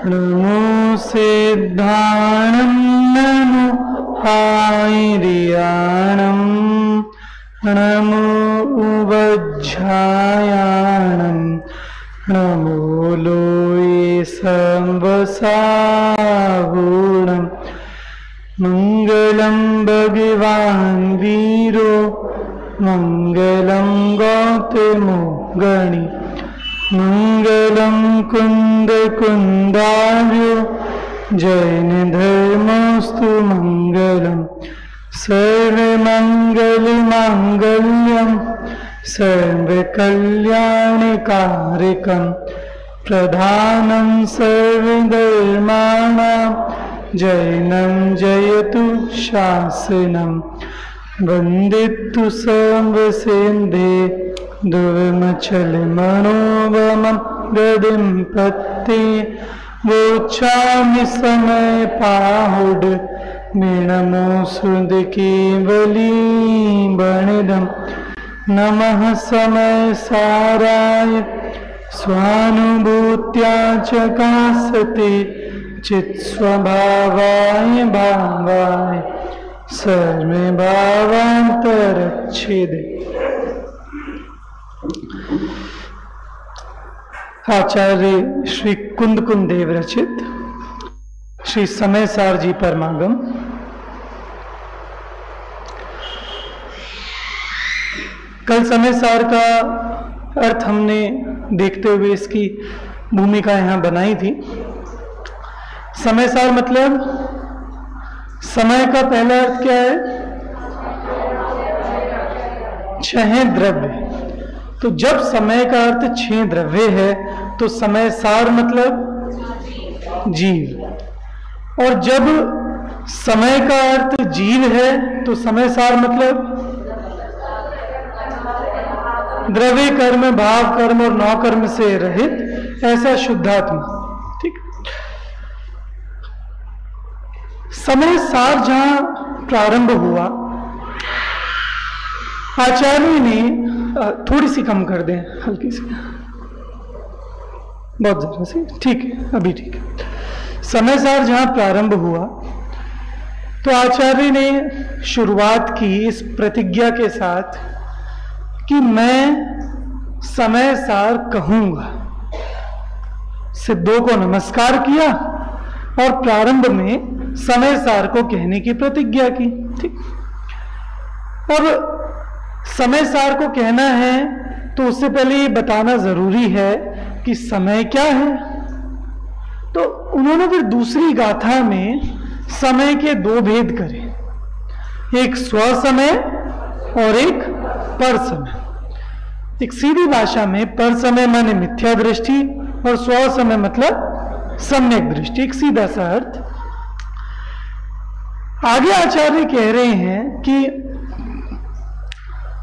नमो सिद्धाणं नमो आयर्याणं नमो वज्रायाणं नमो लोये संवसावूणं मंगलं भगवान् वीरो मंगलं गौतमो गणि मंगलं कुंद कुंदार्यो जैन धर्मस्तु मंगलम् सर्वमंगल मांगल्यं सर्वकल्याणकारकं प्रधानं सर्वधर्माणां जैनं जयतु शासनं वन्दितु सर्वसिन्धे ध्रुवमचलमनोगमं गदिं पत्ते वोचामि समय पाहुड नमो सुद केवली बणिदं नमः समय साराय स्वानुभूत्या चकासते चित्स्वभावाय भावाय सर्वे भावांतरच्छेदे। आचार्य श्री कुंद कुंदेव रचित श्री समयसार जी परमागम। कल समयसार का अर्थ हमने देखते हुए इसकी भूमिका यहाँ बनाई थी। समयसार मतलब समय का पहला अर्थ क्या है? छह द्रव्य। तो जब समय का अर्थ छह द्रव्य है तो समयसार मतलब जीव, और जब समय का अर्थ जीव है तो समयसार मतलब द्रव्य कर्म, भाव कर्म और नौ कर्म से रहित ऐसा शुद्धात्मा। ठीक। समयसार जहां प्रारंभ हुआ, आचार्य ने थोड़ी सी कम कर दें, हल्की सी, बहुत जरा सी, ठीक है, अभी ठीक है। समयसार जहां प्रारंभ हुआ तो आचार्य ने शुरुआत की इस प्रतिज्ञा के साथ कि मैं समयसार कहूंगा। सिद्धों को नमस्कार किया और प्रारंभ में समयसार को कहने की प्रतिज्ञा की। ठीक। और समयसार को कहना है तो उससे पहले ये बताना जरूरी है कि समय क्या है। तो उन्होंने फिर दूसरी गाथा में समय के दो भेद करे, एक स्व समय और एक पर समय। एक सीधी भाषा में पर समय माने मिथ्या दृष्टि और स्व समय मतलब सम्यक दृष्टि, एक सीधा सा अर्थ। आगे आचार्य कह रहे हैं कि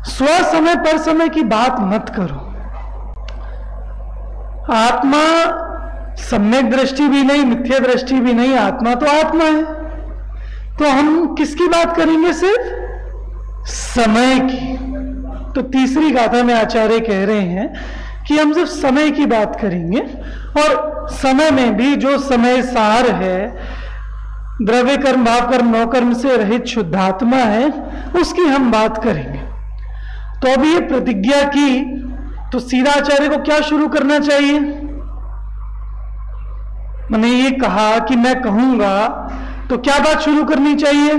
स्व समय पर समय की बात मत करो। आत्मा सम्यक दृष्टि भी नहीं, मिथ्या दृष्टि भी नहीं, आत्मा तो आत्मा है। तो हम किसकी बात करेंगे? सिर्फ समय की। तो तीसरी गाथा में आचार्य कह रहे हैं कि हम सिर्फ समय की बात करेंगे, और समय में भी जो समय सार है, द्रव्य कर्म, भाव कर्म, नौ कर्म से रहित शुद्धात्मा है, उसकी हम बात करेंगे। तो अभी ये प्रतिज्ञा की तो सीधा आचार्य को क्या शुरू करना चाहिए? मैंने ये कहा कि मैं कहूंगा, तो क्या बात शुरू करनी चाहिए?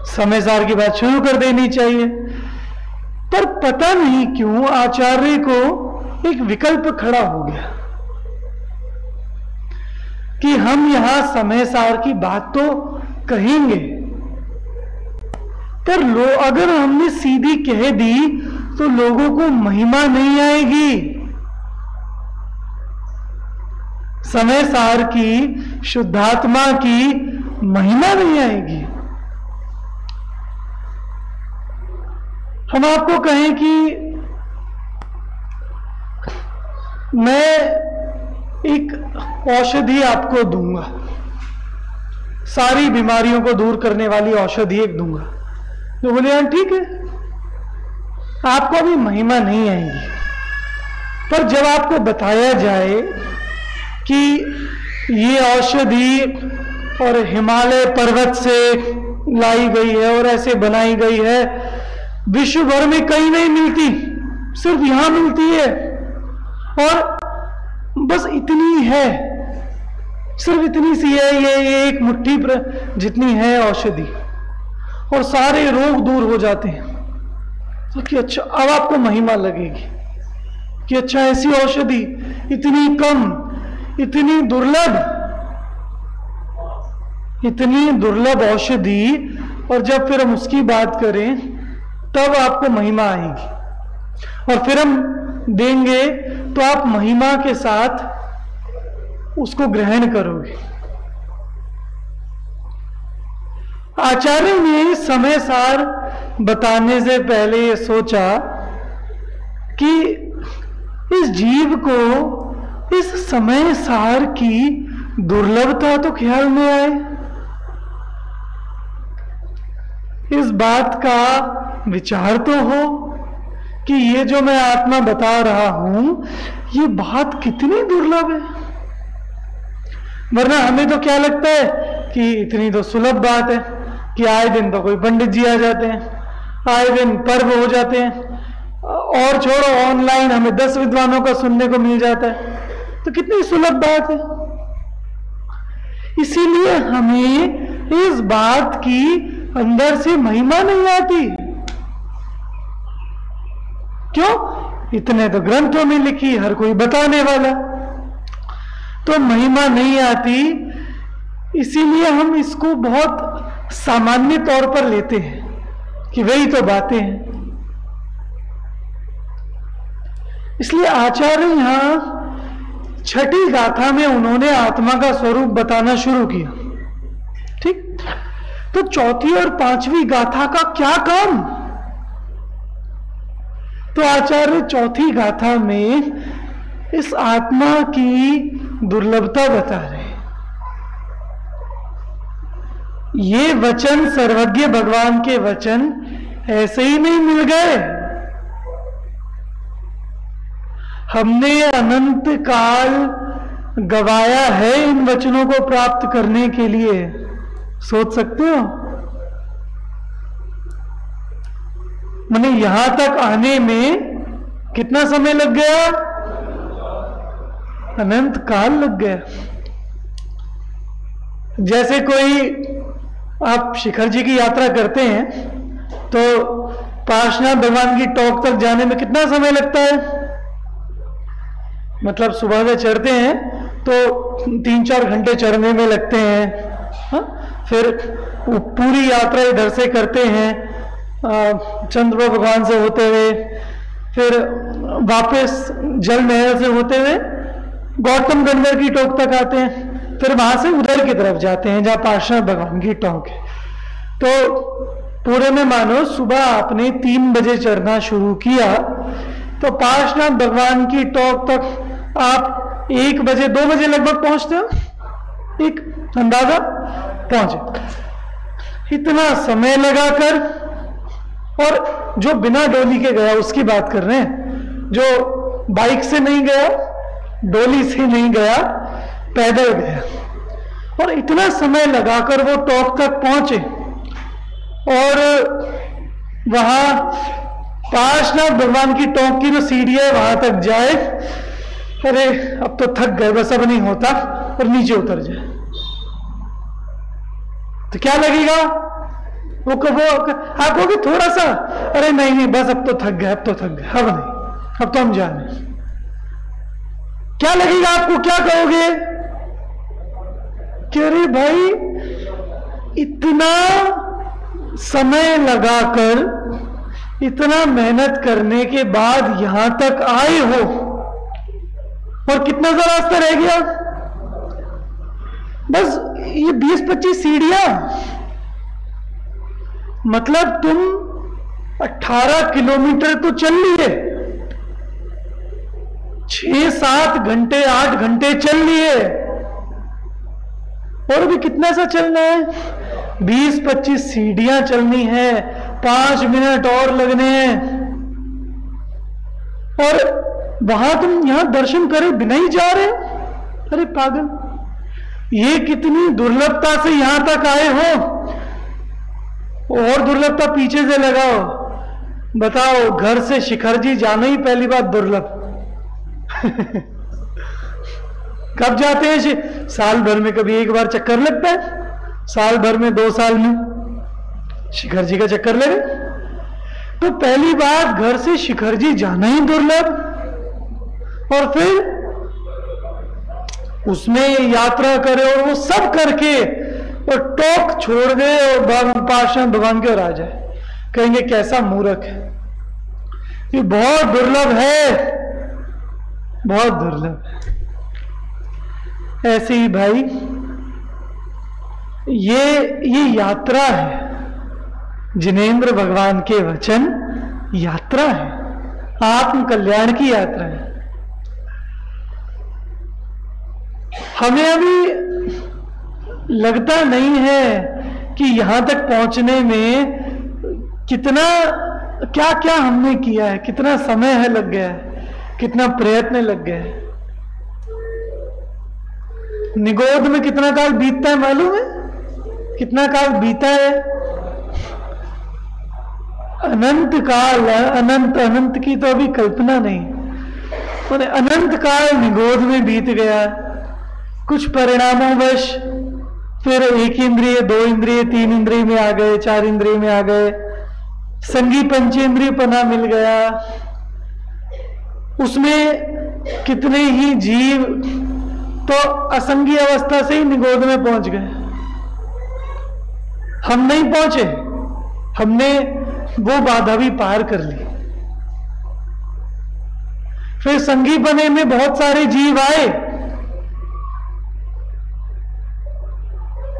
समयसार की बात शुरू कर देनी चाहिए। पर पता नहीं क्यों आचार्य को एक विकल्प खड़ा हो गया कि हम यहां समयसार की बात तो कहेंगे, पर अगर हमने सीधी कह दी तो लोगों को महिमा नहीं आएगी। समयसार की, शुद्धात्मा की महिमा नहीं आएगी। हम आपको कहें कि मैं एक औषधि आपको दूंगा, सारी बीमारियों को दूर करने वाली औषधि एक दूंगा, तो बोले यार ठीक है, आपको अभी महिमा नहीं आएगी। पर जब आपको बताया जाए कि ये औषधि और हिमालय पर्वत से लाई गई है और ऐसे बनाई गई है, विश्व भर में कहीं नहीं मिलती, सिर्फ यहां मिलती है, और बस इतनी है, सिर्फ इतनी सी है, ये एक मुट्ठी पर जितनी है औषधि, और सारे रोग दूर हो जाते हैं। तो कि अच्छा, अब आपको महिमा लगेगी कि अच्छा ऐसी औषधि इतनी कम, इतनी दुर्लभ औषधि, और जब फिर हम उसकी बात करें तब आपको महिमा आएगी, और फिर हम देंगे तो आप महिमा के साथ उसको ग्रहण करोगे। आचार्य ने समय सार बताने से पहले ये सोचा कि इस जीव को इस समय सार की दुर्लभता तो ख्याल में आए, इस बात का विचार तो हो कि ये जो मैं आत्मा बता रहा हूं ये बात कितनी दुर्लभ है। वरना हमें तो क्या लगता है कि इतनी तो सुलभ बात है कि आए दिन तो कोई पंडित जी आ जाते हैं, आए दिन पर्व हो जाते हैं, और छोड़ो ऑनलाइन हमें 10 विद्वानों का सुनने को मिल जाता है, तो कितनी सुलभ बात है। इसीलिए हमें इस बात की अंदर से महिमा नहीं आती। क्यों? इतने तो ग्रंथों में लिखी, हर कोई बताने वाला, तो महिमा नहीं आती। इसीलिए हम इसको बहुत सामान्य तौर पर लेते हैं कि वही तो बातें हैं। इसलिए आचार्य यहां छठी गाथा में उन्होंने आत्मा का स्वरूप बताना शुरू किया। ठीक, तो चौथी और पांचवी गाथा का क्या काम? तो आचार्य चौथी गाथा में इस आत्मा की दुर्लभता बता रहे हैं। ये वचन सर्वज्ञ भगवान के वचन ऐसे ही नहीं मिल गए, हमने अनंत काल गवाया है इन वचनों को प्राप्त करने के लिए। सोच सकते हो, माने यहां तक आने में कितना समय लग गया? अनंत काल लग गया। जैसे कोई आप शिखर जी की यात्रा करते हैं तो पार्श्वनाथ भगवान की टॉप तक जाने में कितना समय लगता है? मतलब सुबह से चढ़ते हैं तो 3-4 घंटे चढ़ने में लगते हैं, हा? फिर पूरी यात्रा इधर से करते हैं चंद्र भगवान से होते हुए, फिर वापस जल महल से होते हुए गौतम गंधर की टोक तक आते हैं, फिर वहां से उधर की तरफ जाते हैं जहां पार्श्वनाथ भगवान की टोक है। तो पूरे में मानो सुबह आपने 3 बजे चढ़ना शुरू किया तो पार्श्वनाथ भगवान की टोक तक आप 1 बजे 2 बजे लगभग पहुंचते हो, एक अंदाजा पहुंचे। इतना समय लगाकर, और जो बिना डोली के गया उसकी बात कर रहे हैं, जो बाइक से नहीं गया, डोली से नहीं गया, पैदल गया, और इतना समय लगाकर वो टॉप तक पहुंचे, और वहां पार्श्वनाथ भगवान की टॉप की जो सीढ़ी है वहां तक जाए, अरे अब तो थक गए, बस अब नहीं होता, और नीचे उतर जाए तो क्या लगेगा? वो आप कहोगे थोड़ा सा, अरे नहीं नहीं बस अब तो थक गए, अब तो थक गए, अब नहीं, अब तो हम जाने। क्या लगेगा आपको? क्या कहोगे कि अरे भाई इतना समय लगाकर, इतना मेहनत करने के बाद यहां तक आए हो, और कितना सा रास्ता रह गया? बस ये 20-25 सीढ़ियां, मतलब तुम 18 किलोमीटर तो चल लिए, 6-7 घंटे 8 घंटे चल लिए, और भी कितना सा चलना है? 20-25 सीढ़ियां चलनी है, 5 मिनट और लगने हैं, और वहां तुम यहां दर्शन करे बिना ही जा रहे, अरे पागल, ये कितनी दुर्लभता से यहां तक आए हो, और दुर्लभता पीछे से लगाओ। बताओ, घर से शिखर जी जाना ही पहली बात दुर्लभ। कब जाते हैं? साल भर में कभी एक बार चक्कर लगता है, साल भर में 2 साल में शिखर जी का चक्कर लगे। तो पहली बात, घर से शिखर जी जाना ही दुर्लभ, और फिर उसमें यात्रा करे और वो सब करके और टोक छोड़ दे और पाषाण भगवान के और आ जाए, कहेंगे कैसा मूर्ख है। ये बहुत दुर्लभ है, बहुत दुर्लभ है। ऐसे ही भाई, ये यात्रा है, जिनेंद्र भगवान के वचन यात्रा है, आत्म कल्याण की यात्रा है। हमें अभी लगता नहीं है कि यहां तक पहुंचने में कितना क्या क्या हमने किया है, कितना समय है लग गया है, कितना प्रयत्न लग गया है। निगोद में कितना काल बीतता है मालूम है? कितना काल बीता है? अनंत काल, अनंत अनंत की तो अभी कल्पना नहीं, और अनंत काल निगोद में बीत गया। कुछ परिणामों वश फिर 1 इंद्रिय, 2 इंद्रिय, 3 इंद्रिय में आ गए, 4 इंद्रिय में आ गए, संगी पंचेंद्रिय पना मिल गया। उसमें कितने ही जीव तो असंगी अवस्था से ही निगोद में पहुंच गए। हम नहीं पहुंचे, हमने वो बाधा भी पार कर ली। फिर संगी बने में बहुत सारे जीव आए,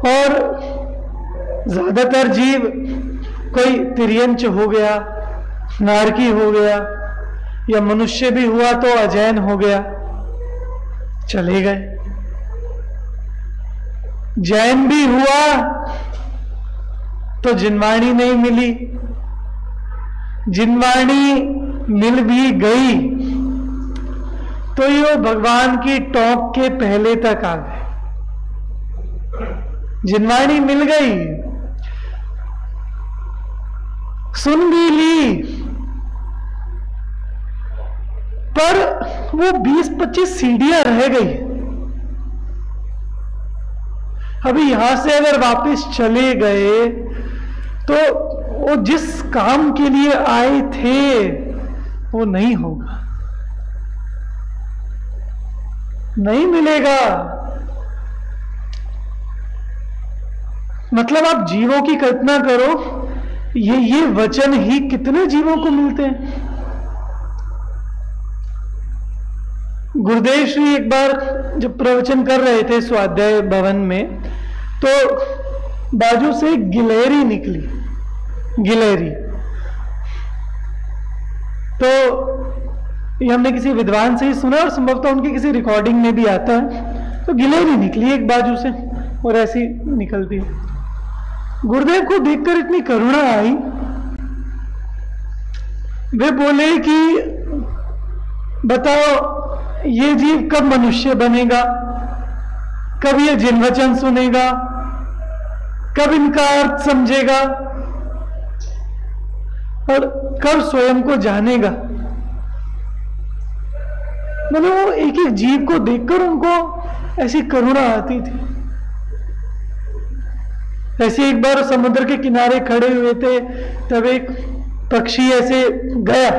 और ज्यादातर जीव, कोई तिर्यंच हो गया, नारकी हो गया, या मनुष्य भी हुआ तो अजैन हो गया, चले गए। जैन भी हुआ तो जिनवाणी नहीं मिली, जिनवाणी मिल भी गई तो ये भगवान की टोक के पहले तक आ गए। जिनवाणी मिल गई, सुन भी ली, पर वो 20-25 सीढ़ियां रह गई। अभी यहां से अगर वापस चले गए तो वो जिस काम के लिए आए थे वो नहीं होगा, नहीं मिलेगा। मतलब आप जीवों की कल्पना करो, ये वचन ही कितने जीवों को मिलते हैं। गुरुदेव श्री एक बार जब प्रवचन कर रहे थे स्वाध्याय भवन में, तो बाजू से गिलहरी निकली, गिलहरी। तो ये हमने किसी विद्वान से ही सुना, और संभवतः उनकी किसी रिकॉर्डिंग में भी आता है। तो गिलहरी निकली एक बाजू से और ऐसी निकलती है। गुरुदेव को देखकर इतनी करुणा आई, वे बोले कि बताओ ये जीव कब मनुष्य बनेगा, कब ये जिन वचन सुनेगा, कब इनका अर्थ समझेगा, और कब स्वयं को जानेगा। मतलब वो एक एक जीव को देखकर उनको ऐसी करुणा आती थी। ऐसे एक बार समुद्र के किनारे खड़े हुए थे, तब एक पक्षी ऐसे गया,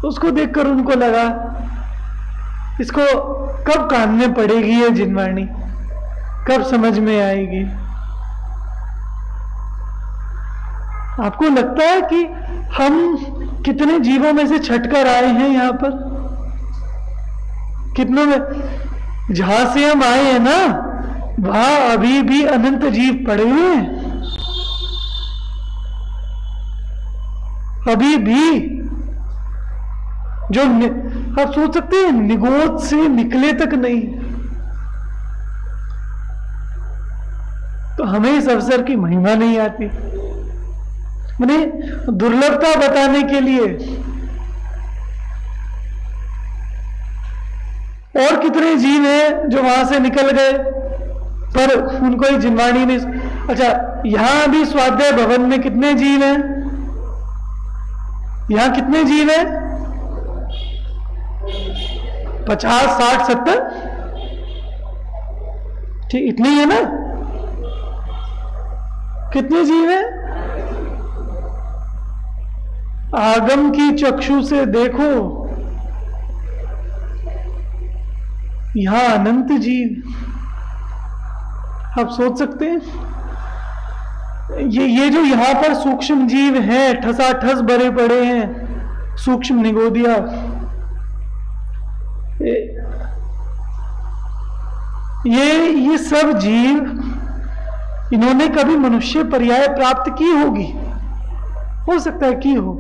उसको देखकर उनको लगा इसको कब कान में पड़ेगी ये जिनवाणी, कब समझ में आएगी। आपको लगता है कि हम कितने जीवों में से छटकर आए हैं यहां पर, कितनों में, जहां से हम आए हैं ना वहां अभी भी अनंत जीव पड़े हुए हैं, अभी भी। जो आप सोच सकते हैं निगोद से निकले तक नहीं। तो हमें इस अवसर की महिमा नहीं आती, मैंने दुर्लभता बताने के लिए और कितने जीव हैं जो वहां से निकल गए पर उनको ही जिनवाणी नहीं। अच्छा, यहां भी स्वाध्याय भवन में कितने जीव हैं? यहां कितने जीव हैं? 50, 60, 70, ठीक इतने ही है ना? कितने जीव हैं? आगम की चक्षु से देखो, यहां अनंत जीव। आप सोच सकते हैं ये जो यहां पर सूक्ष्म जीव हैं, ठसाठस भरे पड़े हैं, सूक्ष्म निगोदिया, ये सब जीव, इन्होंने कभी मनुष्य पर्याय प्राप्त की होगी? हो सकता है की हो।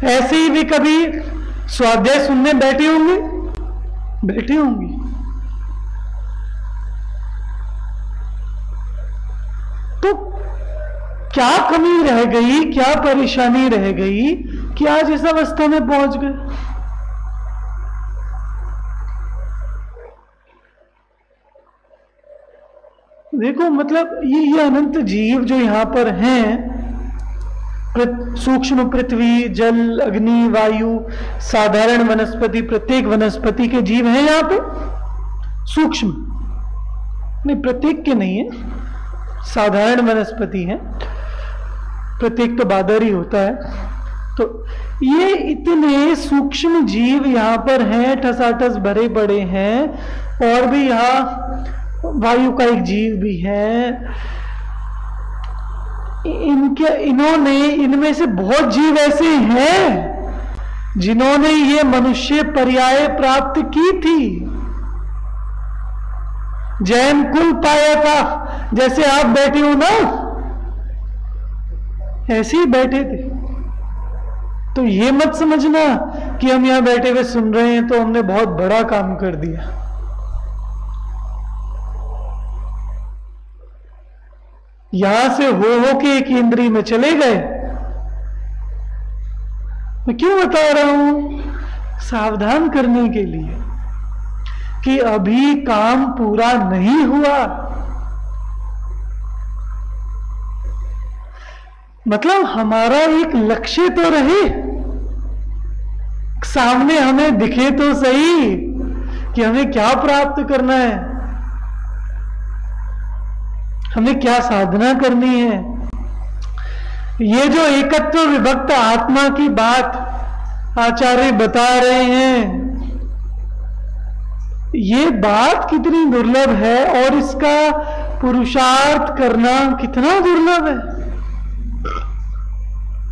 ऐसे ही भी कभी स्वाध्याय सुनने बैठी होंगी। तो क्या कमी रह गई, क्या परेशानी रह गई कि आज इस अवस्था में पहुंच गए? देखो, मतलब ये अनंत जीव जो यहां पर हैं, सूक्ष्म पृथ्वी, जल, अग्नि, वायु, साधारण वनस्पति, प्रत्येक वनस्पति के जीव हैं यहां पे। सूक्ष्म नहीं, प्रत्येक के नहीं है, साधारण वनस्पति हैं, प्रत्येक तो बादर ही होता है। तो ये इतने सूक्ष्म जीव यहां पर हैं, ठसाठस भरे पड़े हैं। और भी यहां वायु का एक जीव भी है। इनमें से बहुत जीव ऐसे हैं जिन्होंने ये मनुष्य पर्याय प्राप्त की थी। जैन कुल पाया था, जैसे आप बैठे हो ना, ऐसे ही बैठे थे। तो ये मत समझना कि हम यहां बैठे हुए सुन रहे हैं तो हमने बहुत बड़ा काम कर दिया। यहां से हो के एक इंद्री में चले गए। मैं क्यों बता रहा हूं? सावधान करने के लिए कि अभी काम पूरा नहीं हुआ। मतलब हमारा एक लक्ष्य तो रहे, सामने हमें दिखे तो सही कि हमें क्या प्राप्त करना है, हमें क्या साधना करनी है। ये जो एकत्व विभक्त आत्मा की बात आचार्य बता रहे हैं, ये बात कितनी दुर्लभ है और इसका पुरुषार्थ करना कितना दुर्लभ है।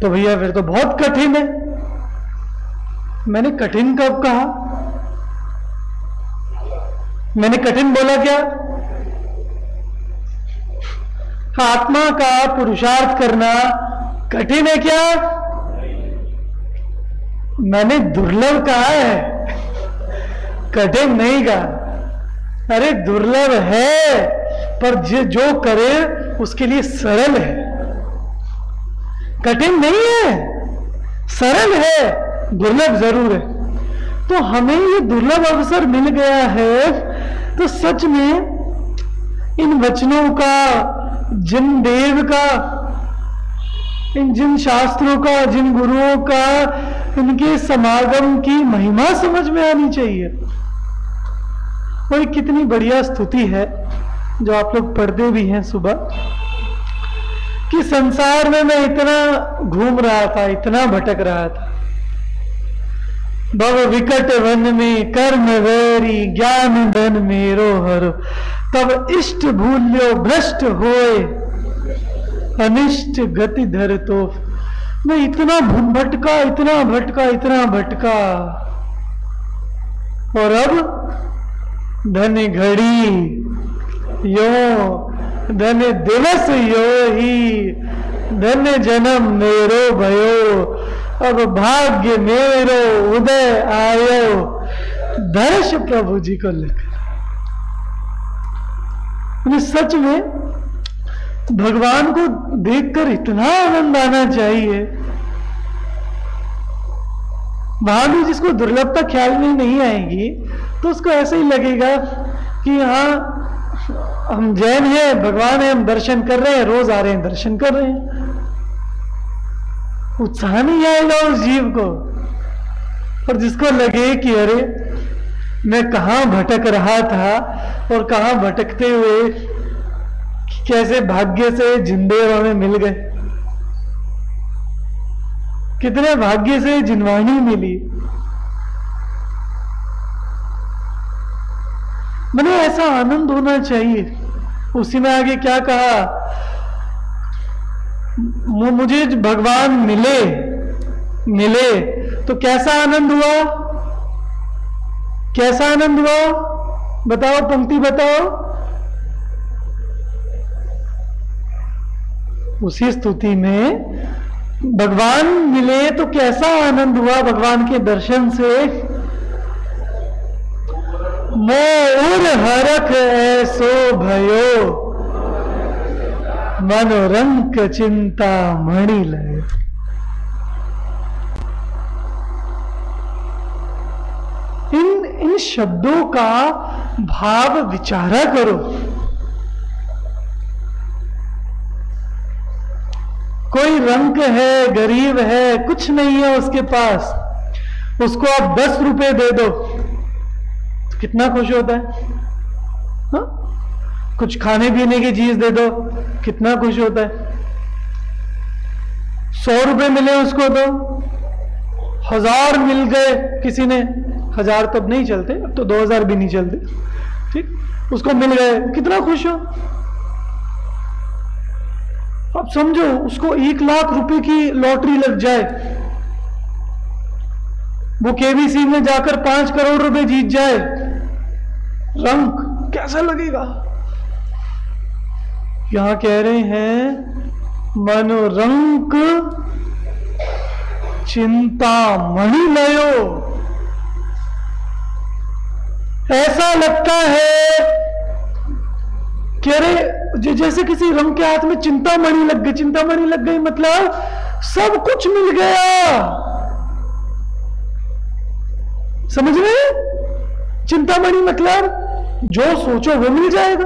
तो भैया फिर तो बहुत कठिन है। मैंने कठिन कब कहा? मैंने कठिन बोला क्या? आत्मा का पुरुषार्थ करना कठिन है क्या? मैंने दुर्लभ कहा है, कठिन नहीं कहा। अरे दुर्लभ है, पर जो करे उसके लिए सरल है, कठिन नहीं है, सरल है, दुर्लभ जरूर है। तो हमें ये दुर्लभ अवसर मिल गया है, तो सच में इन वचनों का, जिन देव का, इन जिन शास्त्रों का, जिन गुरुओं का, इनके समागम की महिमा समझ में आनी चाहिए। और कितनी बढ़िया स्तुति है जो आप लोग पढ़ते भी हैं सुबह, कि संसार में मैं इतना घूम रहा था, इतना भटक रहा था, भव विकट वन में कर्म वैरी ज्ञान धन मेरो हरो, तब इष्ट भूल्यो भ्रष्ट होए अनिष्ट गति धर। तो मैं इतना भटका, इतना भटका, इतना भटका, और अब धन घड़ी यो, धन दिवस यो ही, धन जन्म मेरो भयो, अब भाग्य मेरो उदय आयो, दर्श प्रभु जी को लिख। सच में भगवान को देखकर इतना आनंद आना चाहिए। वहां भी जिसको दुर्लभता ख्याल में नहीं आएगी तो उसको ऐसे ही लगेगा कि हाँ हम जैन हैं, भगवान है, हम दर्शन कर रहे हैं, रोज आ रहे हैं, दर्शन कर रहे हैं। उत्साह नहीं आएगा उस जीव को। और जिसको लगे कि अरे मैं कहां भटक रहा था और कहां भटकते हुए कैसे भाग्य से जिंदे हमें मिल गए, कितने भाग्य से जिनवाणी मिली। मैंने ऐसा आनंद होना चाहिए। उसी में आगे क्या कहा, मुझे भगवान मिले तो कैसा आनंद हुआ, कैसा आनंद हुआ, बताओ, पंक्ति बताओ। उसी स्तुति में भगवान मिले तो कैसा आनंद हुआ भगवान के दर्शन से। मोर हरख ऐसो भयो, मनोरंक चिंता मणि लय। इन शब्दों का भाव विचारा करो। कोई रंक है, गरीब है, कुछ नहीं है उसके पास, उसको आप 10 रुपए दे दो तो कितना खुश होता है। हा? कुछ खाने पीने की चीज दे दो, कितना खुश होता है। 100 रुपए मिले उसको तो, 1000 मिल गए किसी ने, 1000 तब नहीं चलते, अब तो 2000 भी नहीं चलते, ठीक, उसको मिल गए, कितना खुश हो। अब समझो उसको 1 लाख रुपए की लॉटरी लग जाए, वो केबीसी में जाकर 5 करोड़ रुपए जीत जाए, रंक कैसा लगेगा। यहां कह रहे हैं मनोरंक चिंता मणि लयो। ऐसा लगता है कि अरे जैसे किसी रंग के हाथ में चिंतामणि लग गई, चिंतामणि लग गई मतलब सब कुछ मिल गया। समझ रहे? चिंतामणि मतलब जो सोचो वो मिल जाएगा,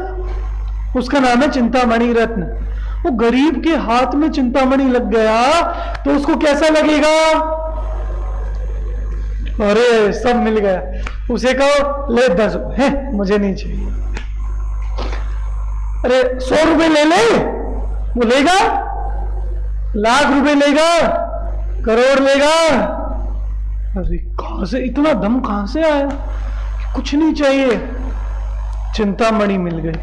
उसका नाम है चिंतामणि रत्न। वो गरीब के हाथ में चिंतामणि लग गया तो उसको कैसा लगेगा, अरे सब मिल गया। उसे कहो ले 10 है, मुझे नहीं चाहिए। अरे 100 रुपए ले ले, वो लेगा, 1,00,000 रुपए लेगा, करोड़ लेगा। अरे कहां से इतना दम, कहां से आया, कुछ नहीं चाहिए, चिंतामणि मिल गई।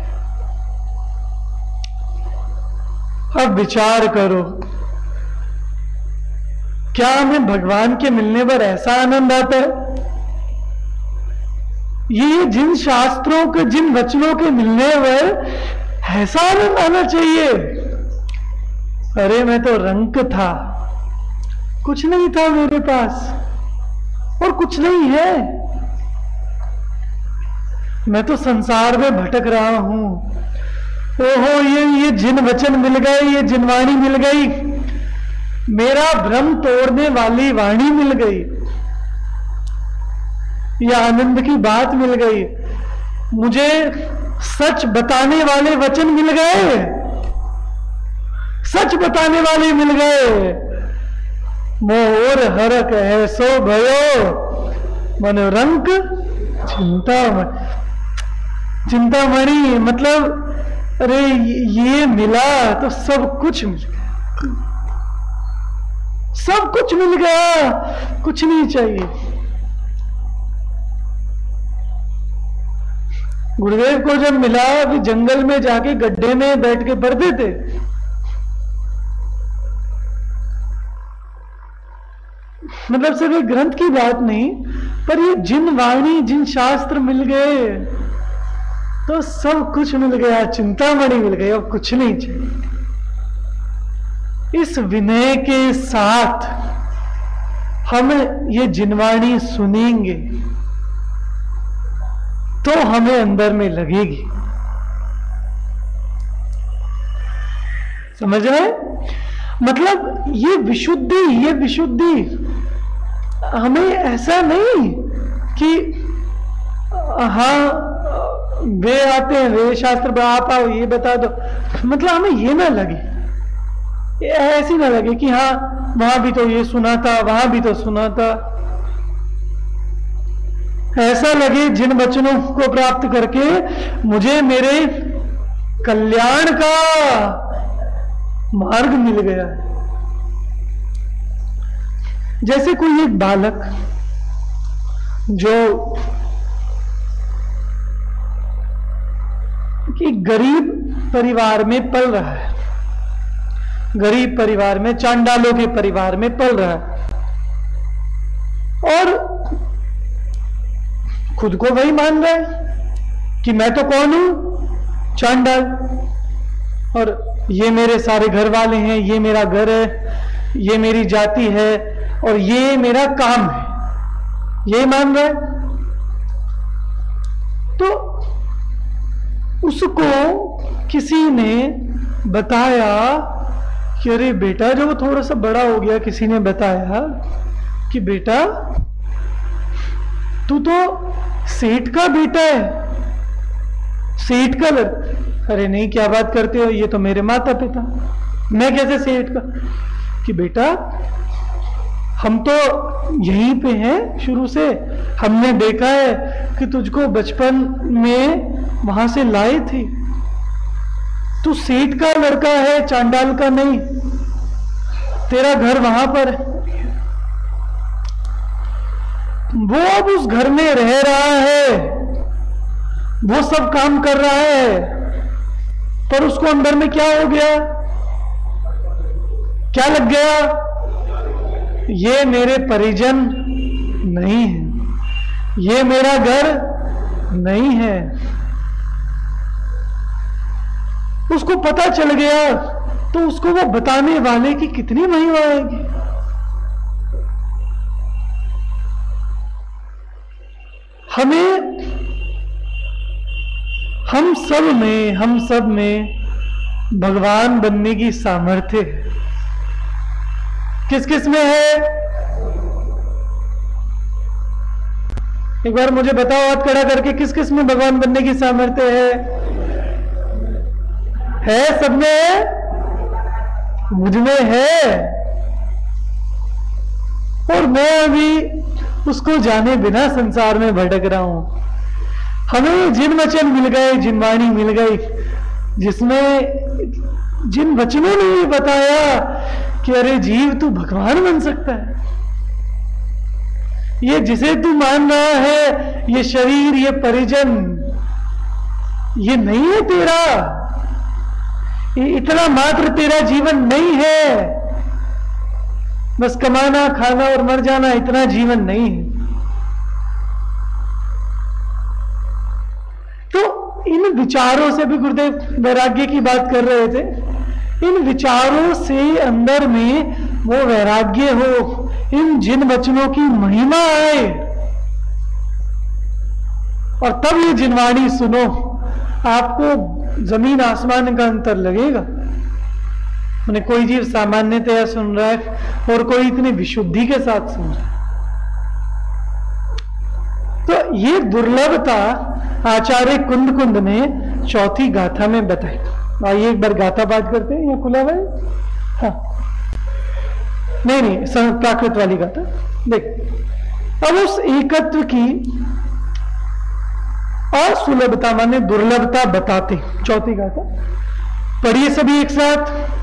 अब विचार करो, क्या हमें भगवान के मिलने पर ऐसा आनंद आता है? ये जिन शास्त्रों के, जिन वचनों के मिलने पर ऐसा आनंद आना चाहिए। अरे मैं तो रंक था, कुछ नहीं था मेरे पास और कुछ नहीं है, मैं तो संसार में भटक रहा हूं। ओहो ये जिन वचन मिल गए, ये जिनवाणी मिल गई, मेरा भ्रम तोड़ने वाली वाणी मिल गई, यह आनंद की बात मिल गई, मुझे सच बताने वाले वचन मिल गए, सच बताने वाले मिल गए। मोर हरक ऐसो भयो, मनोरंक चिंतामणि मतलब अरे ये मिला तो सब कुछ मिल गया, सब कुछ मिल गया, कुछ नहीं चाहिए। गुरुदेव को जब मिला अभी जंगल में जाके गड्ढे में बैठ के पढ़ते थे, मतलब सिर्फ एक ग्रंथ की बात नहीं, पर ये जिन वाणी, जिन शास्त्र मिल गए तो सब कुछ मिल गया, चिंतामणि मिल गई, अब कुछ नहीं चाहिए। इस विनय के साथ हम ये जिनवाणी सुनेंगे तो हमें अंदर में लगेगी। समझ रहे? मतलब ये विशुद्धि हमें ऐसा नहीं कि हाँ वे आते हैं, वे शास्त्र आप आओ ये बता दो, मतलब हमें ये ना लगे, ऐसी ना लगे कि हाँ वहां भी तो ये सुना था, वहां भी तो सुना था। ऐसा लगे जिन वचनों को प्राप्त करके मुझे मेरे कल्याण का मार्ग मिल गया। जैसे कोई एक बालक जो कि गरीब परिवार में पल रहा है, गरीब परिवार में, चांडालों के परिवार में पल रहा है, और खुद को वही मान रहा है कि मैं तो कौन हूं, चांडाल, और ये मेरे सारे घर वाले हैं, ये मेरा घर है, ये मेरी जाति है, और ये मेरा काम है, ये मान रहा है। तो उसको किसी ने बताया कि अरे बेटा, जब वो थोड़ा सा बड़ा हो गया, किसी ने बताया कि बेटा तू तो सेठ का बेटा है, सेठ का लड़का। अरे नहीं, क्या बात करते हो, ये तो मेरे माता पिता, मैं कैसे सेठ का। कि बेटा हम तो यहीं पे हैं शुरू से, हमने देखा है कि तुझको बचपन में वहां से लाए थे, तू सेठ का लड़का है, चांडाल का नहीं, तेरा घर वहां पर है। वो अब उस घर में रह रहा है, वो सब काम कर रहा है, पर उसको अंदर में क्या हो गया, क्या लग गया, ये मेरे परिजन नहीं है, ये मेरा घर नहीं है। उसको पता चल गया, तो उसको वो बताने वाले की कितनी महिमा आएगी। हमें, हम सब में भगवान बनने की सामर्थ्य है। किस किस में है? एक बार मुझे बताओ हाथ खड़ा करके, किस किस में भगवान बनने की सामर्थ्य है? सब में है? मुझ में है, और मैं अभी उसको जाने बिना संसार में भटक रहा हूं। हमें जिन वचन मिल गए, जिन वाणी मिल गई, जिसमें जिन वचनों ने ये बताया कि अरे जीव तू भगवान बन सकता है, ये जिसे तू मान रहा है, ये शरीर, ये परिजन, ये नहीं है तेरा, ये इतना मात्र तेरा जीवन नहीं है, बस कमाना, खाना और मर जाना, इतना जीवन नहीं है। तो इन विचारों से भी गुरुदेव वैराग्य की बात कर रहे थे, इन विचारों से अंदर में वो वैराग्य हो, इन जिन वचनों की महिमा आए, और तब ये जिनवाणी सुनो, आपको जमीन आसमान का अंतर लगेगा। उन्हें कोई जीव सामान्यतया सुन रहा है और कोई इतनी विशुद्धि के साथ सुन रहा है। तो ये दुर्लभता आचार्य कुंद कुंद ने चौथी गाथा में बताई। आइए एक बार गाथा पाठ करते हैं, या खुला हुआ है? हाँ, नहीं, प्राकृत वाली गाथा। देख, अब उस एकत्व की असुलभता माने दुर्लभता बताते चौथी गाथा। पढ़िए सभी एक साथ।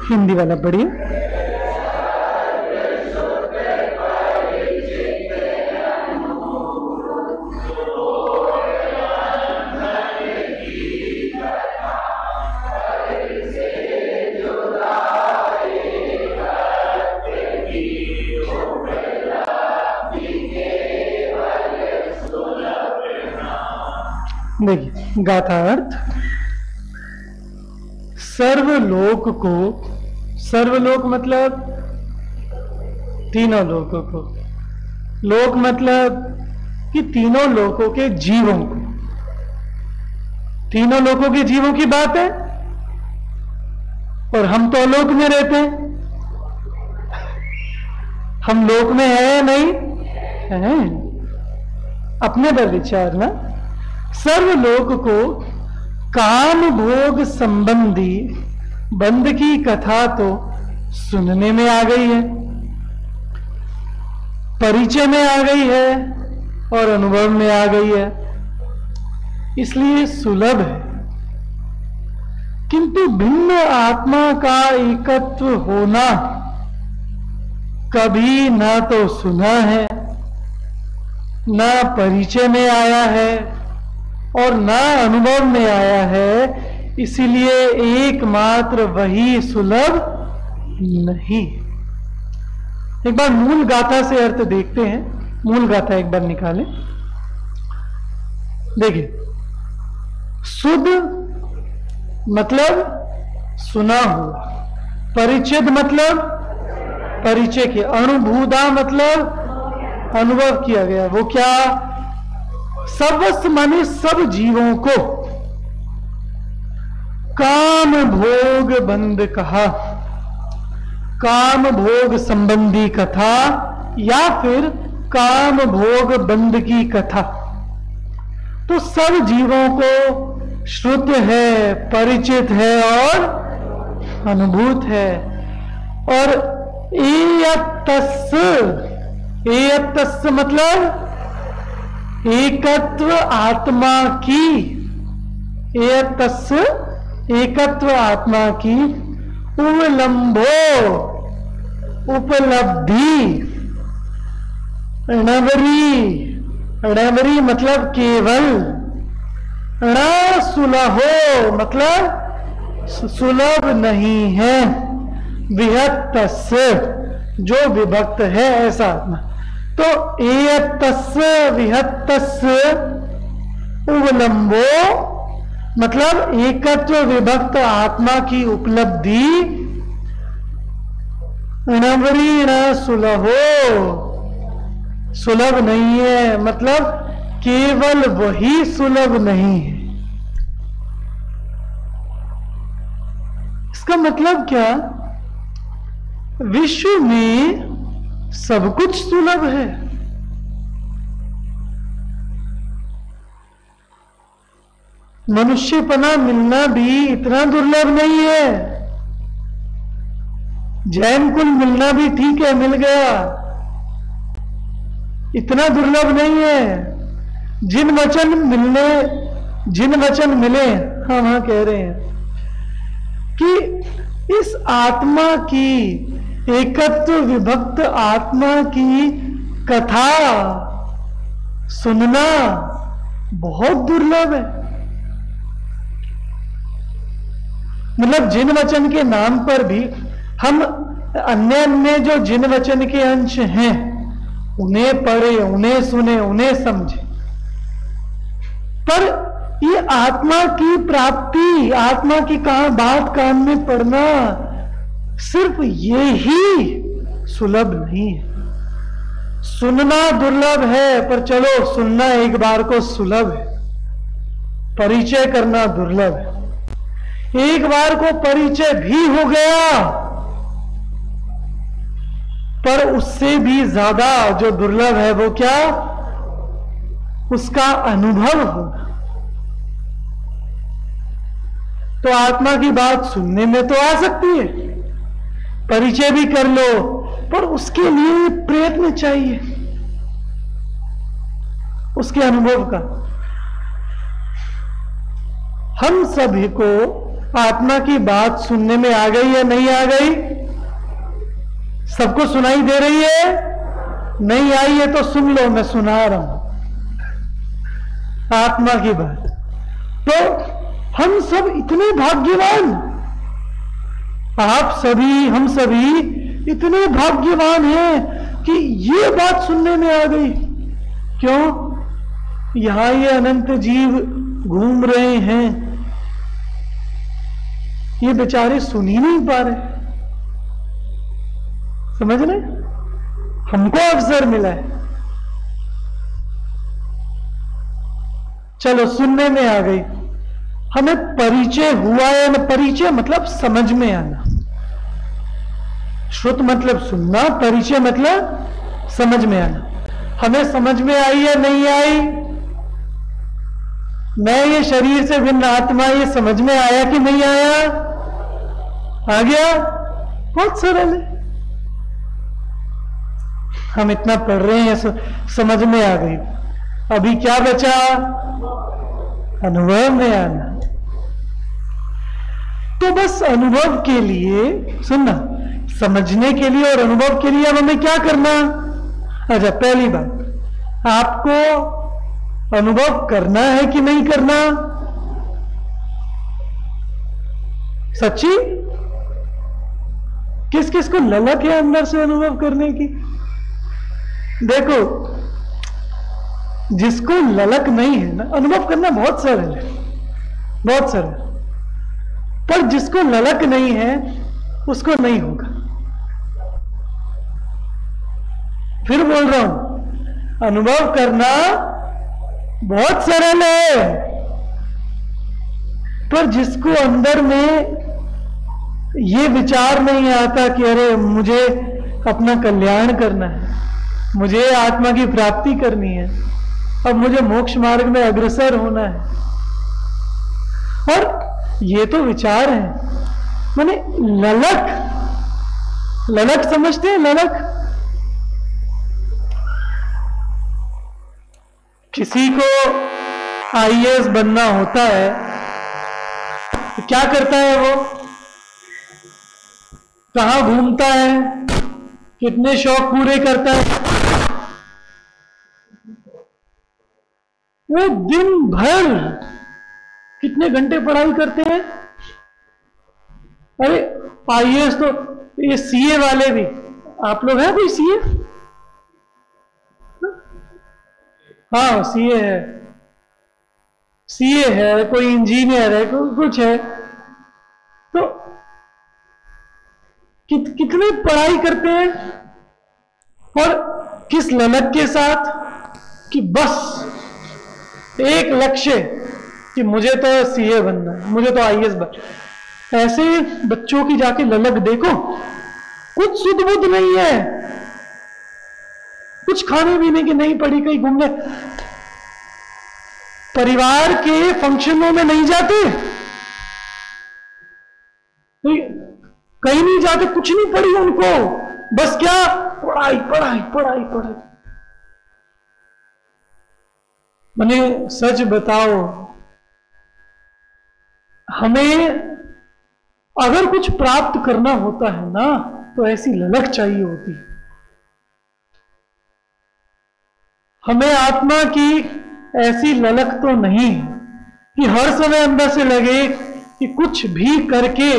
हिंदी वाला पढ़िए। देखिए गाथा अर्थ, सर्वलोक मतलब तीनों लोकों को, लोक मतलब कि तीनों लोकों के जीवों को, तीनों लोकों के जीवों की बात है। और हम तो लोक में रहते हैं, हम लोक में है या नहीं है? अपने पर विचार ना। सर्वलोक को काम भोग संबंधी बंध की कथा तो सुनने में आ गई है, परिचय में आ गई है और अनुभव में आ गई है, इसलिए सुलभ है। किंतु भिन्न आत्मा का एकत्व होना कभी ना तो सुना है, ना परिचय में आया है और ना अनुभव में आया है, इसीलिए एकमात्र वही सुलभ नहीं। एक बार मूल गाथा से अर्थ देखते हैं, मूल गाथा एक बार निकालें। देखिए, सुध मतलब सुना हुआ, परिचित मतलब परिचय के, अनुभूता मतलब अनुभव किया गया। वो क्या? सर्वस्व माने सब जीवों को काम भोग बंध कहा, काम भोग संबंधी कथा या फिर काम भोग बंध की कथा। तो सब जीवों को श्रुत है, परिचित है और अनुभूत है। और एयतस्य मतलब एकत्व आत्मा की, एयतस्य एकत्व आत्मा की उवलंबो उपलब्धि, णवरी मतलब केवल, न सुलहो मतलब सुलभ नहीं है, विहत्तस्य जो विभक्त है ऐसा आत्मा। तो एयतस्य विहत्तस्य उवलंबो मतलब एकत्व विभक्त आत्मा की उपलब्धि, णवरी न सुलहो सुलभ नहीं है, मतलब केवल वही सुलभ नहीं है। इसका मतलब क्या? विश्व में सब कुछ सुलभ है, मनुष्यपना मिलना भी इतना दुर्लभ नहीं है। जैन कुल मिलना भी ठीक है, मिल गया, इतना दुर्लभ नहीं है। जिन वचन मिले, हाँ कह रहे हैं कि इस आत्मा की, एकत्व विभक्त आत्मा की कथा सुनना बहुत दुर्लभ है। मतलब जिन वचन के नाम पर भी हम अन्य जो जिन वचन के अंश हैं उन्हें पढ़े, उन्हें सुने, उन्हें समझे, पर ये आत्मा की प्राप्ति, आत्मा की बात कान में पढ़ना सिर्फ ये ही सुलभ नहीं है। सुनना दुर्लभ है, पर चलो सुनना एक बार को सुलभ है। परिचय करना दुर्लभ है, एक बार को परिचय भी हो गया, पर उससे भी ज्यादा जो दुर्लभ है वो क्या? उसका अनुभव होना। तो आत्मा की बात सुनने में तो आ सकती है, परिचय भी कर लो, पर उसके लिए प्रयत्न चाहिए, उसके अनुभव का। हम सभी को आत्मा की बात सुनने में आ गई या नहीं आ गई? सबको सुनाई दे रही है? नहीं आई है तो सुन लो, मैं सुना रहा हूं आत्मा की बात। तो हम सब इतने भाग्यवान, आप सभी, हम सभी इतने भाग्यवान हैं कि ये बात सुनने में आ गई। क्यों? यहां ये अनंत जीव घूम रहे हैं, ये बेचारे सुन ही नहीं पा रहे। समझ रहे? हमको अवसर मिला है, चलो सुनने में आ गई, हमें परिचय हुआ है ना। परिचय मतलब समझ में आना। श्रुत मतलब सुनना, परिचय मतलब समझ में आना। हमें समझ में आई या नहीं आई? मैं ये शरीर से भिन्न आत्मा, ये समझ में आया कि नहीं आया? आ गया? बहुत सरल है। हम इतना पढ़ रहे हैं, समझ में आ गई। अभी क्या बचा? अनुभव में आना। तो बस अनुभव के लिए, सुनना, समझने के लिए और अनुभव के लिए अब हमें क्या करना? अच्छा, पहली बात, आपको अनुभव करना है कि नहीं करना? सच्ची? किस किस को ललक है अंदर से अनुभव करने की? देखो, जिसको ललक नहीं है ना, अनुभव करना बहुत सरल है, बहुत सरल। पर जिसको ललक नहीं है उसको नहीं होगा। फिर बोल रहा हूं, अनुभव करना बहुत सरल है, पर जिसको अंदर में ये विचार नहीं आता कि अरे मुझे अपना कल्याण करना है, मुझे आत्मा की प्राप्ति करनी है, अब मुझे मोक्ष मार्ग में अग्रसर होना है, और ये तो विचार है, माने ललक, ललक समझते हैं? ललक, किसी को आईएएस बनना होता है तो क्या करता है वो? कहां घूमता है? कितने शौक पूरे करता है? वो दिन भर कितने घंटे पढ़ाई करते हैं? अरे आईएएस तो, ये सीए वाले भी, आप लोग हैं कोई सीए? हाँ, सीए है, सीए है, कोई इंजीनियर है, कोई कुछ है, तो कितनी पढ़ाई करते हैं और किस ललक के साथ कि बस एक लक्ष्य कि मुझे तो सीए बनना है, मुझे तो आईएएस बनना। ऐसे बच्चों की जाके ललक देखो, कुछ सुध बुध नहीं है, कुछ खाने पीने की नहीं पड़ी, कहीं घूमने, परिवार के फंक्शनों में नहीं जाते, कहीं नहीं जाते, कुछ नहीं पड़ी उनको, बस क्या? पढ़ाई पढ़ाई पढ़ाई पढ़ाई। मैंने सच बताओ, हमें अगर कुछ प्राप्त करना होता है ना, तो ऐसी ललक चाहिए होती है। हमें आत्मा की ऐसी ललक तो नहीं कि हर समय अंदर से लगे कि कुछ भी करके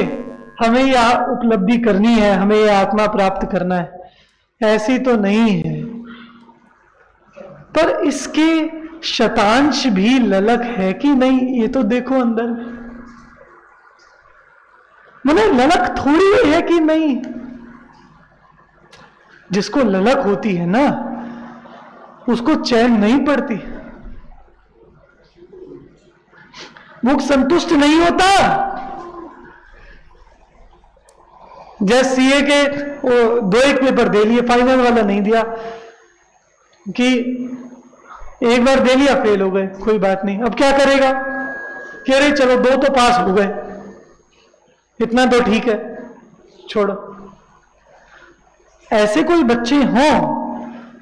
हमें यह उपलब्धि करनी है, हमें यह आत्मा प्राप्त करना है, ऐसी तो नहीं है। पर इसके शतांश भी ललक है कि नहीं, ये तो देखो अंदर। मैंने ललक थोड़ी है कि नहीं। जिसको ललक होती है ना, उसको चैन नहीं पड़ती, वो संतुष्ट नहीं होता। जैसे सीए के 2-1 पेपर दे लिए, फाइनल वाला नहीं दिया, कि एक बार दे लिया, फेल हो गए, कोई बात नहीं, अब क्या करेगा? कह रहे चलो 2 तो पास हो गए, इतना तो ठीक है, छोड़ो। ऐसे कोई बच्चे हों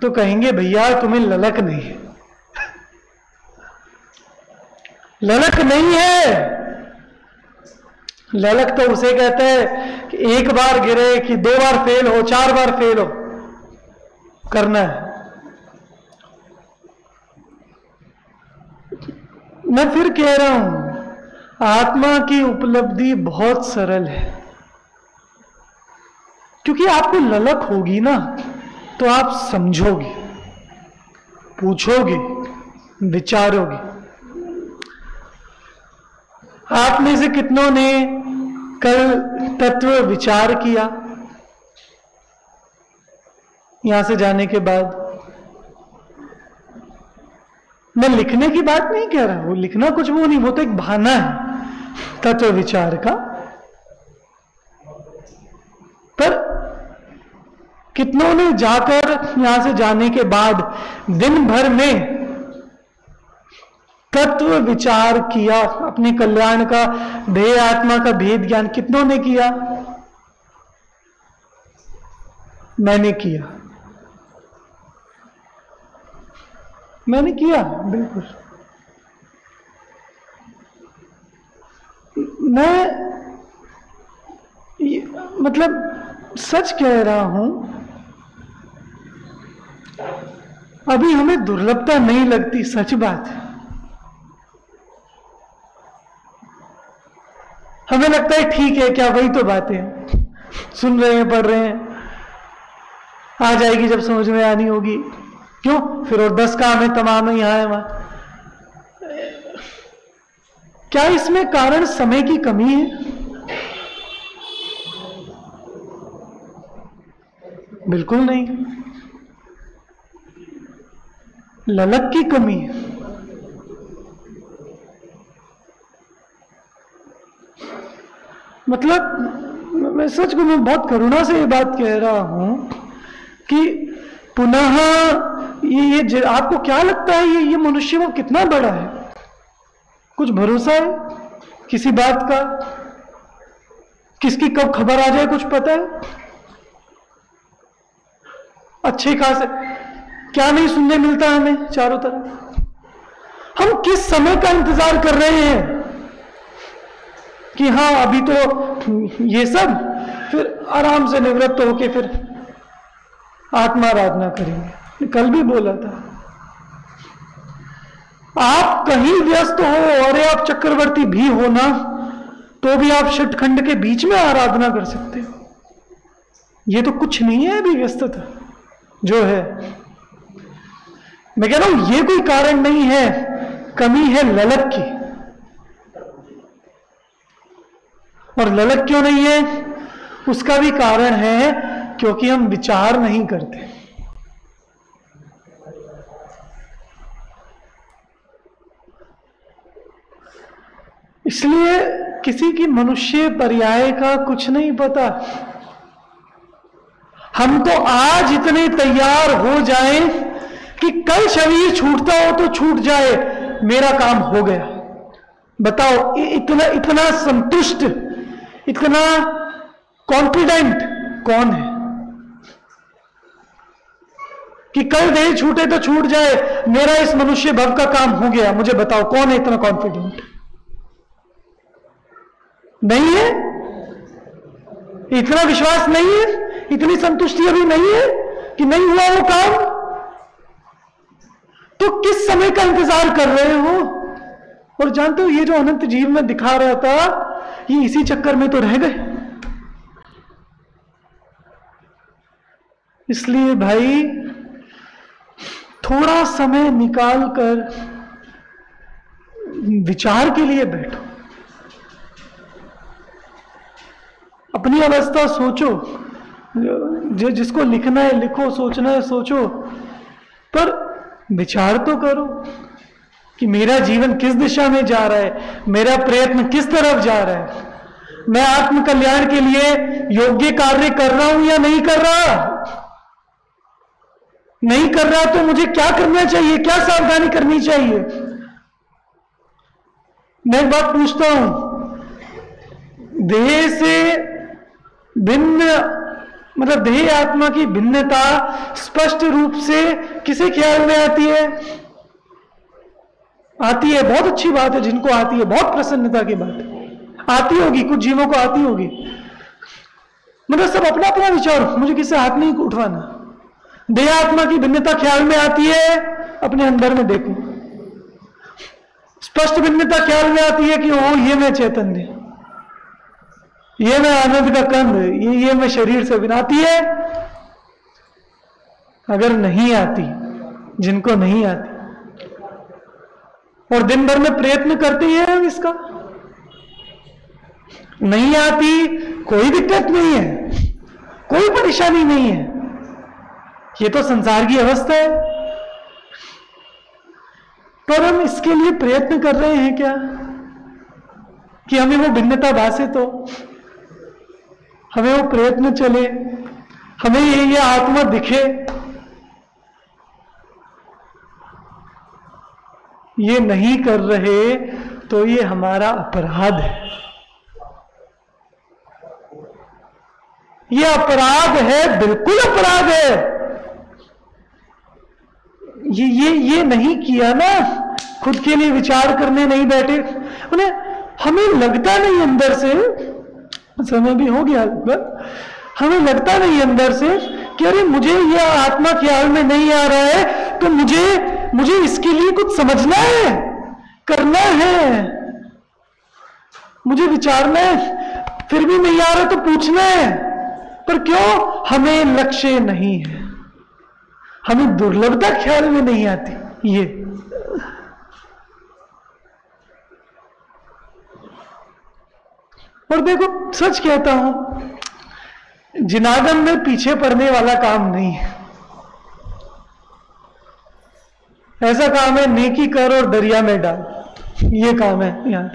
तो कहेंगे भैया तुम्हें ललक नहीं है, ललक नहीं है। ललक तो उसे कहते हैं कि 1 बार गिरे कि 2 बार फेल हो, 4 बार फेल हो, करना है। मैं फिर कह रहा हूं, आत्मा की उपलब्धि बहुत सरल है, क्योंकि आपको ललक होगी ना, तो आप समझोगे, पूछोगे, विचारोगे। आप में से कितनों ने कल तत्व विचार किया यहां से जाने के बाद। मैं लिखने की बात नहीं कह रहा, वो लिखना कुछ वो नहीं, वो तो एक बहाना है तत्व विचार का। पर कितनों ने जाकर यहां से जाने के बाद दिन भर में तत्व विचार किया, अपने कल्याण का, देह आत्मा का भेद ज्ञान कितनों ने किया? मैंने किया, मैंने किया, बिल्कुल। मैं मतलब सच कह रहा हूं, अभी हमें दुर्लभता नहीं लगती, सच बात है। हमें लगता है ठीक है, क्या वही तो बातें हैं, सुन रहे हैं, पढ़ रहे हैं, आ जाएगी जब समझ में आनी होगी। क्यों? फिर और 10 काम है, तमाम है, यहां है वहां। क्या इसमें कारण समय की कमी है? बिल्कुल नहीं, ललक की कमी है। मतलब मैं सच को, मैं बहुत करुणा से ये बात कह रहा हूं कि पुनः ये आपको क्या लगता है ये मनुष्य वो कितना बड़ा है? कुछ भरोसा है किसी बात का? किसकी कब खबर आ जाए कुछ पता है? अच्छे खासे क्या नहीं सुनने मिलता हमें चारों तरफ? हम किस समय का इंतजार कर रहे हैं कि हाँ अभी तो ये सब, फिर आराम से निवृत्त होके फिर आत्माराधना करेंगे। कल भी बोला था, आप कहीं व्यस्त हो और आप चक्रवर्ती भी हो ना, तो भी आप षटखंड के बीच में आराधना कर सकते हो। ये तो कुछ नहीं है अभी व्यस्तता जो है। मैं कह रहा हूं ये कोई कारण नहीं है, कमी है ललक की। और ललक क्यों नहीं है? उसका भी कारण है क्योंकि हम विचार नहीं करते। इसलिए किसी की मनुष्य पर्याय का कुछ नहीं पता। हम तो आज इतने तैयार हो जाएं कि कल शरीर छूटता हो तो छूट जाए, मेरा काम हो गया। बताओ इतना संतुष्ट, इतना कॉन्फिडेंट कौन है कि कल देह छूटे तो छूट जाए, मेरा इस मनुष्य भव का काम हो गया? मुझे बताओ कौन है इतना कॉन्फिडेंट? नहीं है, इतना विश्वास नहीं है, इतनी संतुष्टि अभी नहीं है कि नहीं हुआ वो काम। तो किस समय का इंतजार कर रहे हो? और जानते हो ये जो अनंत जीव में दिखा रहा था, ये इसी चक्कर में तो रह गए। इसलिए भाई थोड़ा समय निकाल कर विचार के लिए बैठो, अपनी अवस्था सोचो, जिसको लिखना है लिखो, सोचना है सोचो, पर विचार तो करो कि मेरा जीवन किस दिशा में जा रहा है, मेरा प्रयत्न किस तरफ जा रहा है, मैं आत्म कल्याण के लिए योग्य कार्य कर रहा हूं या नहीं कर रहा? नहीं कर रहा तो मुझे क्या करना चाहिए, क्या सावधानी करनी चाहिए? मैं एक बात पूछता हूं, देह से भिन्न, मतलब देह आत्मा की भिन्नता स्पष्ट रूप से किसे ख्याल में आती है? आती है, बहुत अच्छी बात है जिनको आती है, बहुत प्रसन्नता की बात है। आती होगी, कुछ जीवों को आती होगी, मतलब सब अपना अपना विचार, मुझे किसी हाथ नहीं उठवाना। देह आत्मा की भिन्नता ख्याल में आती है, अपने अंदर में देखो। स्पष्ट भिन्नता ख्याल में आती है कि ओ ये मैं चैतन्य, ये मैं आनंद का कंद, ये मैं शरीर से बिना। आती है? अगर नहीं आती, जिनको नहीं आती और दिन भर में प्रयत्न करते हैं हम इसका, नहीं आती, कोई दिक्कत नहीं है, कोई परेशानी नहीं है। ये तो संसार की अवस्था है। पर हम इसके लिए प्रयत्न कर रहे हैं क्या कि हमें वो भिन्नता भासे, तो हमें वो प्रयत्न चले, हमें ये आत्मा दिखे। ये नहीं कर रहे तो ये हमारा अपराध है। ये अपराध है, बिल्कुल अपराध है। ये नहीं किया ना, खुद के लिए विचार करने नहीं बैठे, उन्हें हमें लगता नहीं अंदर से, समय भी हो गया, हमें लगता नहीं अंदर से कि अरे मुझे यह आत्मा ख्याल में नहीं आ रहा है, तो मुझे इसके लिए कुछ समझना है, करना है, मुझे विचारना है, फिर भी नहीं आ रहा तो पूछना है। पर क्यों? हमें लक्ष्य नहीं है, हमें दुर्लभता ख्याल में नहीं आती। ये और देखो, सच कहता हूं, जिनागन में पीछे पड़ने वाला काम नहीं है। ऐसा काम है नेकी कर और दरिया में डाल, ये काम है यहां।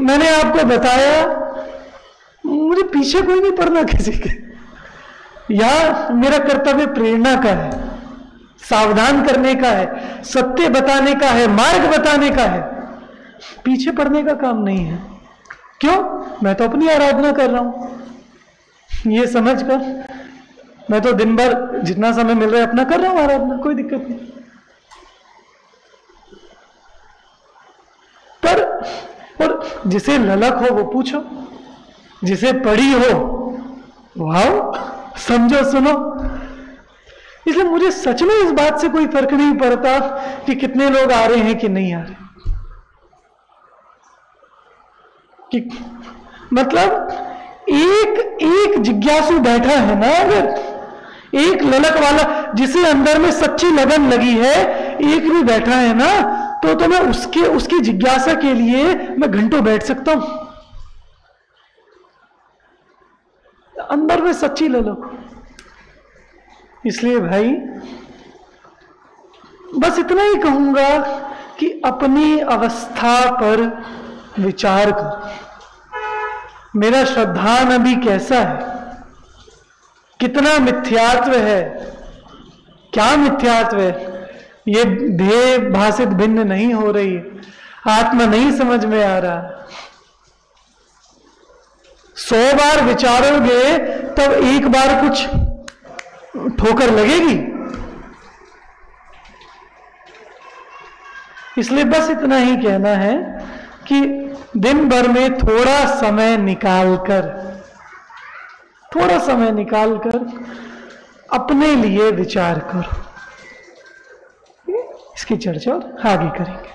मैंने आपको बताया, मुझे पीछे कोई नहीं पड़ना किसी के। यहां मेरा कर्तव्य प्रेरणा का है, सावधान करने का है, सत्य बताने का है, मार्ग बताने का है, पीछे पड़ने का काम नहीं है। क्यों? मैं तो अपनी आराधना कर रहा हूं, ये समझकर मैं तो दिन भर जितना समय मिल रहा है अपना कर रहा हूं आराधना, कोई दिक्कत नहीं। पर और जिसे ललक हो वो पूछो, जिसे पढ़ी हो वो आओ, समझो, सुनो। इसलिए मुझे सच में इस बात से कोई फर्क नहीं पड़ता कि कितने लोग आ रहे हैं कि नहीं आ रहे, कि मतलब एक जिज्ञासु बैठा है ना, अगर एक ललक वाला जिसे अंदर में सच्ची लगन लगी है, एक भी बैठा है ना, तो मैं उसकी जिज्ञासा के लिए मैं घंटों बैठ सकता हूं। अंदर में सच्ची ललक। इसलिए भाई बस इतना ही कहूंगा कि अपनी अवस्था पर विचार कर, मेरा श्रद्धान अभी कैसा है, कितना मिथ्यात्व है, क्या मिथ्यात्व है, ये देह भाषित भिन्न नहीं हो रही, आत्मा नहीं समझ में आ रहा। 100 बार विचारोगे तब एक बार कुछ ठोकर लगेगी। इसलिए बस इतना ही कहना है कि दिन भर में थोड़ा समय निकालकर अपने लिए विचार करो। इसकी चर्चा और आगे करेंगे।